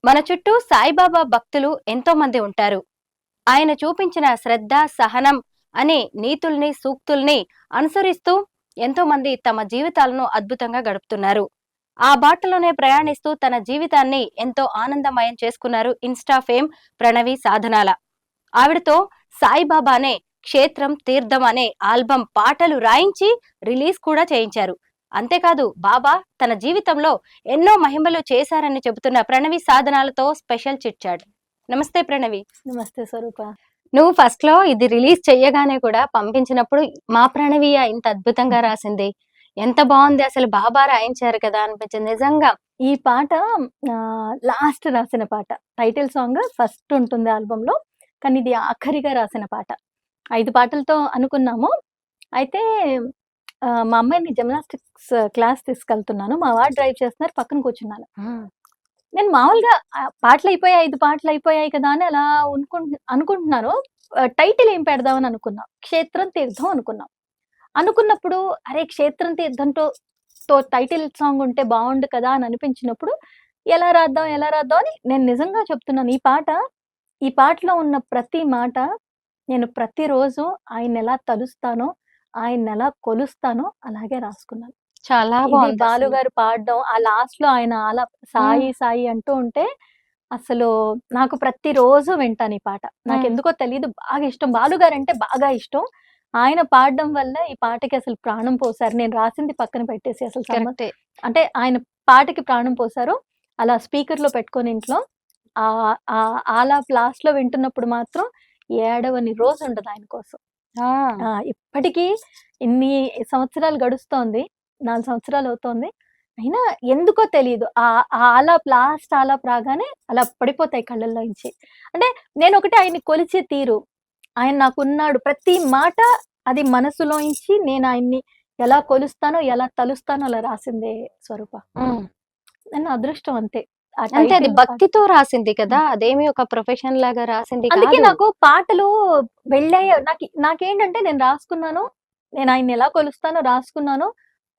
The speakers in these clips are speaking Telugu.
మన చుట్టూ సాయిబాబా భక్తులు ఎంతో మంది ఉంటారు. ఆయన చూపించిన శ్రద్ధ, సహనం అనే నీతుల్ని, సూక్తుల్ని అనుసరిస్తూ ఎంతో మంది తమ జీవితాలను అద్భుతంగా గడుపుతున్నారు. ఆ బాటలోనే ప్రయాణిస్తూ తన జీవితాన్ని ఎంతో ఆనందమయం చేసుకున్నారు ఇన్స్టా ఫేమ్ ప్రణవి సాధనాల. ఆవిడతో సాయిబాబానే క్షేత్రం తీర్థం అనే ఆల్బమ్ పాటలు రాయించి రిలీజ్ కూడా చేయించారు. అంతేకాదు బాబా తన జీవితంలో ఎన్నో మహిమలు చేశారని చెబుతున్న ప్రణవి సాధనాలతో స్పెషల్ చిట్ చాట్. నమస్తే ప్రణవి. నమస్తే స్వరూప. నువ్వు ఫస్ట్ లో ఇది రిలీజ్ చెయ్యగానే కూడా పంపించినప్పుడు మా ప్రణవియ ఇంత అద్భుతంగా రాసింది, ఎంత బాగుంది, అసలు బాబా రాయించారు కదా అనిపించింది. నిజంగా ఈ పాట లాస్ట్ రాసిన పాట, టైటిల్ సాంగ్ ఫస్ట్ ఉంటుంది ఆల్బమ్ లో, కానీ ఇది ఆఖరిగా రాసిన పాట. 5 పాటలతో అనుకున్నాము. అయితే మా అమ్మాయిని జిమ్నాస్టిక్స్ క్లాస్ తీసుకెళ్తున్నాను, మా వాడు డ్రైవ్ చేస్తున్నారు, పక్కన కూర్చున్నాను. నేను మామూలుగా పాటలు అయిపోయాయి, 5 పాటలు అయిపోయాయి కదా అని అలా అనుకుంటున్నాను. టైటిల్ ఏం పెడదామని అనుకున్నాం, క్షేత్రం తీర్థం అనుకున్నాం. అనుకున్నప్పుడు అరే క్షేత్రం తీర్థంతో టైటిల్ సాంగ్ ఉంటే బాగుండు కదా అని అనిపించినప్పుడు ఎలా రాద్దాం అని నేను నిజంగా చెప్తున్నాను. ఈ పాటలో ఉన్న ప్రతి మాట నేను ప్రతిరోజు ఆయన ఎలా తలుస్తానో, ఆయన ఎలా కొలుస్తానో అలాగే రాసుకున్నాను. చాలా బాగుంది. బాలు గారు పాడడం, ఆ లాస్ట్ లో ఆయన అలా సాయి సాయి అంటూ ఉంటే అసలు నాకు ప్రతిరోజు వింటాను ఈ పాట. నాకు ఎందుకో తెలియదు, బాగా ఇష్టం. బాలు గారు అంటే బాగా ఇష్టం. ఆయన పాడడం వల్ల ఈ పాటకి అసలు ప్రాణం పోసారు. నేను రాసింది పక్కన పెట్టేసి అసలు అంటే ఆయన పాటకి ప్రాణం పోసారు. అలా స్పీకర్ లో పెట్టుకొని ఇంట్లో అలా లాస్ట్ లో వింటున్నప్పుడు మాత్రం ఏడవని రోజు ఉండదు ఆయన కోసం. ఇప్పటికీ ఇన్ని సంవత్సరాలు గడుస్తోంది, 4 సంవత్సరాలు అవుతోంది. అయినా ఎందుకో తెలియదు అలా లాస్ట్ అలా రాగానే అలా పడిపోతాయి కళ్ళల్లో నుంచి. అంటే నేను ఒకటి ఆయన్ని కొలిచే తీరు, ఆయన నాకున్నాడు ప్రతి మాట అది మనసులోంచి నేను ఆయన్ని ఎలా కొలుస్తానో ఎలా తలుస్తానో అలా రాసిందే స్వరూప. నన్ను అదృష్టం అంతే. అంటే అది భక్తితో రాసింది కదా, అదేమి ఒక ప్రొఫెషన్ లాగా రాసింది. అందుకే నాకు పాటలు వెళ్ళాయి. నాకేంటంటే నేను రాసుకున్నాను, నేను ఆయన్ని ఎలా కొలుస్తానో రాసుకున్నాను.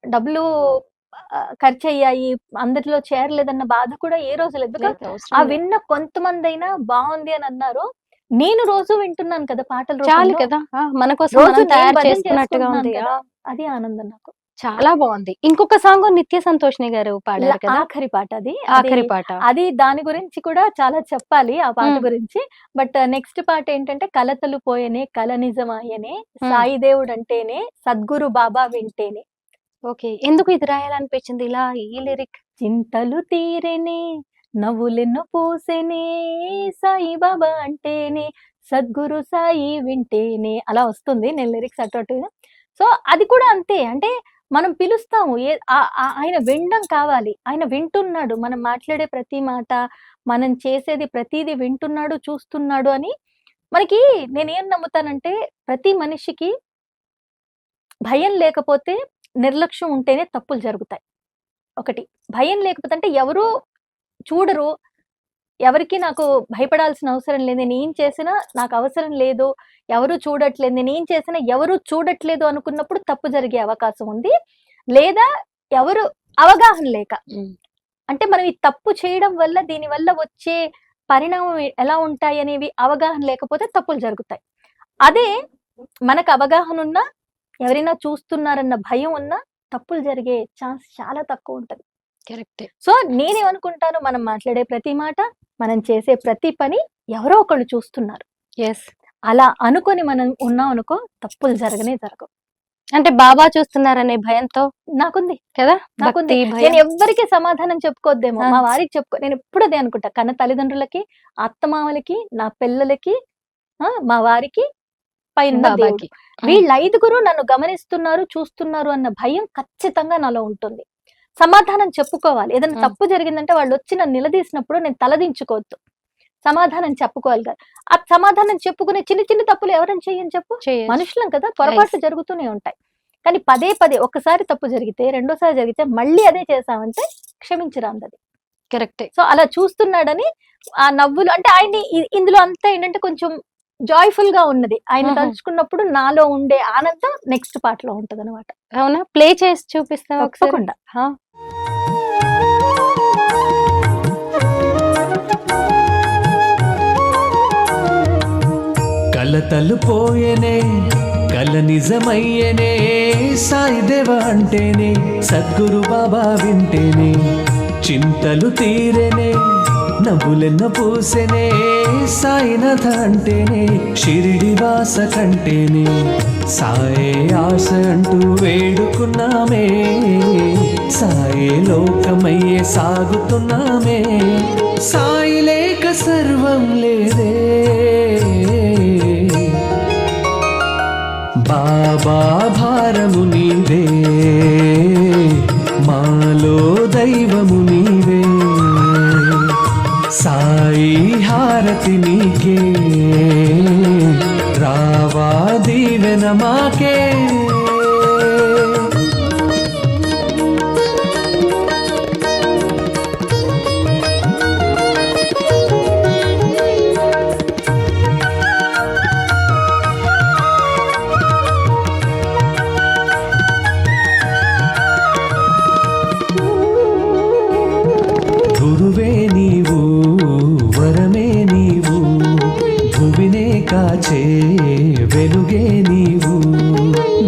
డబ్బులు ఖర్చు అయ్యాయి, అందరిలో చేరలేదన్న బాధ కూడా ఏ రోజు లేదు. ఆ విన్న కొంతమంది అయినా బాగుంది అని అన్నారు. నేను రోజు వింటున్నాను కదా పాటలు, చాలు కదా, మన కోసం తయారు చేసుకున్నట్టుగా ఉంది. అది ఆనందం నాకు. చాలా బాగుంది. ఇంకొక సాంగ్ నిత్య సంతోషిని గారు పాడారు కదా, ఆఖరి పాట. ఆఖరి పాట అది దాని గురించి కూడా చాలా చెప్పాలి ఆ పాట గురించి. బట్ నెక్స్ట్ పాట ఏంటంటే కలతలు పోయేనే కల నిజమాయనే సాయి దేవుడు అంటేనే సద్గురు బాబా వింటేనే. ఓకే, ఎందుకు ఇది రాయాలనిపించింది ఇలా ఈ లిరిక్? చింతలు తీరేనే నవ్వులెన్నో పూసేనే సాయి బాబా అంటేనే సద్గురు సాయి వింటేనే అలా వస్తుంది. నేను లిరిక్స్ అటు. సో అది కూడా అంతే. అంటే మనం పిలుస్తాము, ఆయన వినడం కావాలి. ఆయన వింటున్నాడు, మనం మాట్లాడే ప్రతి మాట, మనం చేసేది ప్రతిదీ వింటున్నాడు, చూస్తున్నాడు అని మనకి. నేనేం నమ్ముతానంటే ప్రతి మనిషికి భయం లేకపోతే, నిర్లక్ష్యం ఉంటేనే తప్పులు జరుగుతాయి. ఒకటి భయం లేకపోతే, అంటే ఎవరు చూడరు, ఎవరికి నాకు భయపడాల్సిన అవసరం లేదు, నేను ఏం చేసినా నాకు అవసరం లేదు, ఎవరు చూడట్లేదు, నేను ఏం చేసినా ఎవరు చూడట్లేదు అనుకున్నప్పుడు తప్పు జరిగే అవకాశం ఉంది. లేదా ఎవరు అవగాహన లేక, అంటే మనం ఈ తప్పు చేయడం వల్ల దీని వల్ల వచ్చే పరిణామం ఎలా ఉంటాయి అనేవి అవగాహన లేకపోతే తప్పులు జరుగుతాయి. అదే మనకు అవగాహన ఉన్నా, ఎవరైనా చూస్తున్నారన్న భయం ఉన్నా తప్పులు జరిగే ఛాన్స్ చాలా తక్కువ ఉంటది. కరెక్ట్. సో నేనేమనుకుంటాను, మనం మాట్లాడే ప్రతి మాట, మనం చేసే ప్రతి పని ఎవరో ఒకళ్ళు చూస్తున్నారు. అలా అనుకొని మనం ఉన్నాం అనుకో, తప్పులు జరగవు. అంటే బాబా చూస్తున్నారనే భయంతో నాకుంది కదా, నాకుంది. నేను ఎవ్వరికి సమాధానం చెప్పుకోద్దేమో, మా వారికి నేను ఎప్పుడు అదే అనుకుంటా. కన్న తల్లిదండ్రులకి, అత్తమామలకి, నా పిల్లలకి, మా వారికి, పైన బాబాకి, వీళ్ళ 5గురు నన్ను గమనిస్తున్నారు, చూస్తున్నారు అన్న భయం ఖచ్చితంగా నాలో ఉంటుంది. సమాధానం చెప్పుకోవాలి. ఏదైనా తప్పు జరిగిందంటే వాళ్ళు వచ్చి నన్ను నిలదీసినప్పుడు నేను తలదించుకోవద్దు, సమాధానం చెప్పుకోవాలి కదా. ఆ సమాధానం చెప్పుకునే చిన్న తప్పులు ఎవరైనా చెయ్యని చెప్పు, మనుషులం కదా, పొరపాట్లు జరుగుతూనే ఉంటాయి. కానీ పదే ఒక్కసారి తప్పు జరిగితే, రెండోసారి జరిగితే మళ్ళీ అదే చేసామంటే క్షమించరాందది. కరెక్ట్. సో అలా చూస్తున్నాడని ఆ నవ్వులు, అంటే ఆయన్ని ఇందులో అంతా ఏంటంటే కొంచెం జాయ్ఫుల్ గా ఉన్నది. ఆయన తలుచుకున్నప్పుడు నాలో ఉండే ఆనందం నెక్స్ట్ పార్ట్ లో ఉంటది అనమాట. అవునా, ప్లే చేసి చూపిస్తావా? తప్పకుండా. కలతలు పోయేనే కల నిజమయ్యేనే సాయిదేవ అంటేనే సద్గురు బాబా వింటేనే చింతలు తీరేనే నవ్వులెన్న పూసెనే సాయినాథ అంటేనే షిరిడి వాస కంటేనే సాయే ఆశ అంటూ వేడుకున్నామే సాయే లోకమయ్యే సాగుతున్నామే సాయి లేక సర్వం లేదే బాబా భారము నీవే మాలో దైవము నీవే సాయి హారతి నీకే రావా దీవెన మాకే గురువే నీవు వరమే నీవు భువినే కాచే వెలుగే నీవు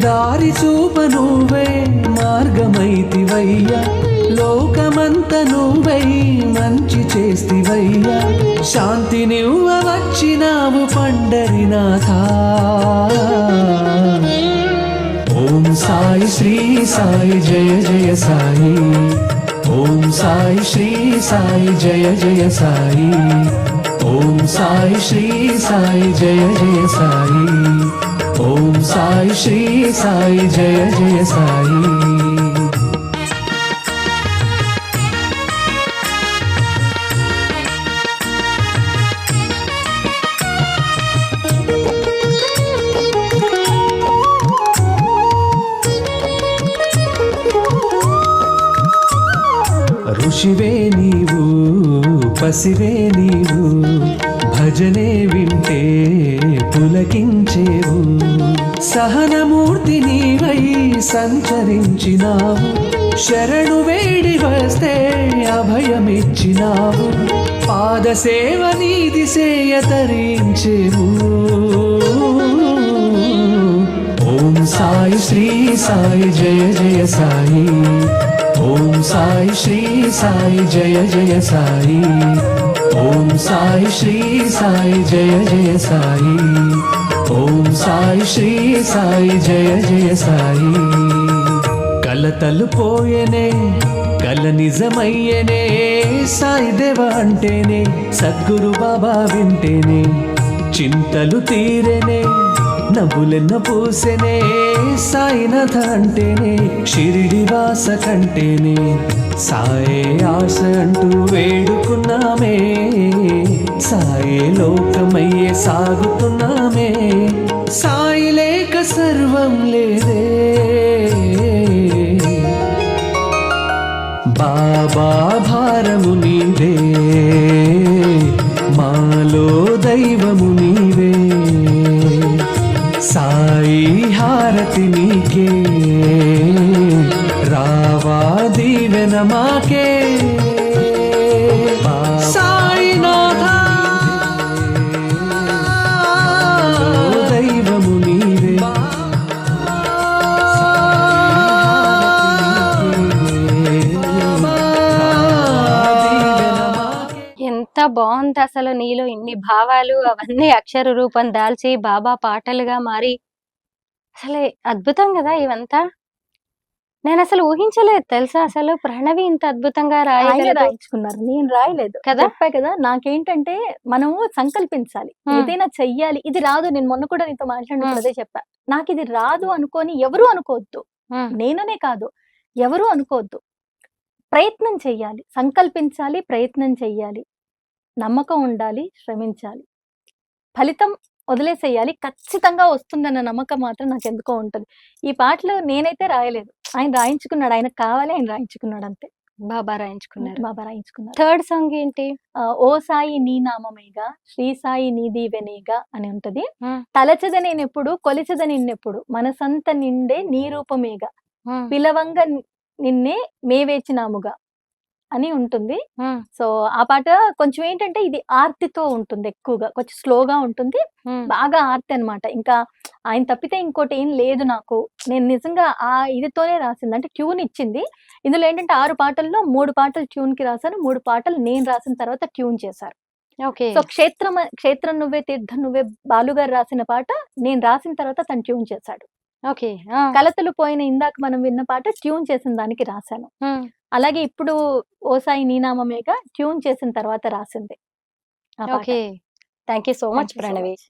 దారి చూప నువ్వే మార్గమైతివయ్యా లోకమంత నువ్వై మంచి చేస్తివయ్యా శాంతి నువ్వ వచ్చినావు పండరినాథ ఓం సాయి శ్రీ సాయి జయ జయ సాయి ఓం సాయి శ్రీ సాయి జయ జయ సాయి ఓం సాయి శ్రీ సాయి జయ జయ సాయి ఓం సాయి శ్రీ సాయి జయ జయ సాయి ఋషివే నీవు పసివే నీవు భజనే వింటే పులకించేవు సహనమూర్తి నీవై సంచరించినావు శరణు వేడి వస్తే అభయమిచ్చినావు పాదసేవ నీది సేయ తరించేవు ఓం సాయి శ్రీ సాయి జయ జయ సాయి ఓం సాయి శ్రీ సాయి జయ జయ సాయి ఓం సాయి శ్రీ సాయి జయ జయ సాయి ఓం సాయి శ్రీ సాయి జయ జయ సాయి కలతలు పోయేనే కల నిజమయ్యేనే సాయిదేవ అంటేనే సద్గురు బాబా వింటేనే చింతలు తీరేనే నవ్వులెన్న పూసెనే సాయినాథ అంటేనే షిరిడి వాస కంటేనే సాయే ఆశ అంటూ వేడుకున్నామే సాయే లోకమయ్యే సాగుతున్నామే సాయి లేక సర్వం లేదే బాబా భారము నీవే మాలో దైవము నీవే సాయి హారతి నీకే రావా దీవెన మాకే సాయినాథ దైవము నీవే ఎంత బాగుంది అసలు నీలో ఇన్ని భావాలు అవన్నీ అక్షర రూపం దాల్చి బాబా పాటలుగా మారి అసలు అద్భుతం కదా ఇవంతా. నేను అసలు ఊహించలేదు తెలుసా, అసలు ప్రణవి ఇంత అద్భుతంగా ఆయన రాయగలదు రాయించుకున్నారు, నేను రాయలేదు కదా. చెప్పా కదా. నాకేంటంటే మనము సంకల్పించాలి, ఏదైనా చెయ్యాలి. ఇది రాదు, నేను మొన్న కూడా నీతో మాట్లాడినప్పుడు అదే చెప్పా, నాకు ఇది రాదు అనుకొని ఎవరు అనుకోవద్దు, నేననే కాదు ఎవరు అనుకోవద్దు. ప్రయత్నం చెయ్యాలి, సంకల్పించాలి, ప్రయత్నం చెయ్యాలి, నమ్మకం ఉండాలి, శ్రమించాలి, ఫలితం వదిలేసేయాలి, ఖచ్చితంగా వస్తుందన్న నమ్మకం మాత్రం నాకు ఎందుకో ఉంటది. ఈ పాటలు నేనైతే రాయలేదు, ఆయన రాయించుకున్నాడు, ఆయనకు కావాలి, ఆయన రాయించుకున్నాడు అంతే. బాబా రాయించుకున్నారు. బాబా రాయించుకున్నారు. థర్డ్ సాంగ్ ఏంటి? ఓ సాయి నీ నామమేగా శ్రీ సాయి నీ దీవెనేగా అని ఉంటది. తలచద నేనెప్పుడు కొలిచద నిన్నెప్పుడు మనసంత నిండే నీ రూపమేగా పిలవంగ నిన్నే మేవేచినాముగా అని ఉంటుంది. హ్మ్. సో, ఆ పాట కొంచెం ఏంటంటే ఇది ఆర్తితో ఉంటుంది ఎక్కువగా. కొంచెం స్లోగా ఉంటుంది. హ్మ్. బాగా ఆర్తి అన్నమాట. ఇంకా ఆయన తప్పితే ఇంకోటేం లేదు నాకు. నేను నిజంగా ఆ ఇదితోనే రాసింది. అంటే ట్యూన్ ఇచ్చింది. ఇందులో ఏంటంటే 6 పాటల్లో 3 పాటలు ట్యూన్‌కి రాసాను. 3 పాటలు నేను రాసిన తర్వాత ట్యూన్ చేశారు. ఓకే. సో, 'క్షేత్రం నువ్వే తీర్థం నువ్వే' బాలు గారు రాసిన పాట నేను రాసిన తర్వాత తను ట్యూన్ చేశాడు. ఓకే. ఆ! 'కలతలు పోయిన ఇందాక మనం విన్న పాట ట్యూన్ చేసిన దానికి రాశాను. హ్మ్. అలాగే ఇప్పుడు 'ఓ సాయి నీ నామమేగా' ట్యూన్ చేసిన తర్వాత రాసింది ఆ పాట. Okay. Thank you so thank much you so Pranavi. Much.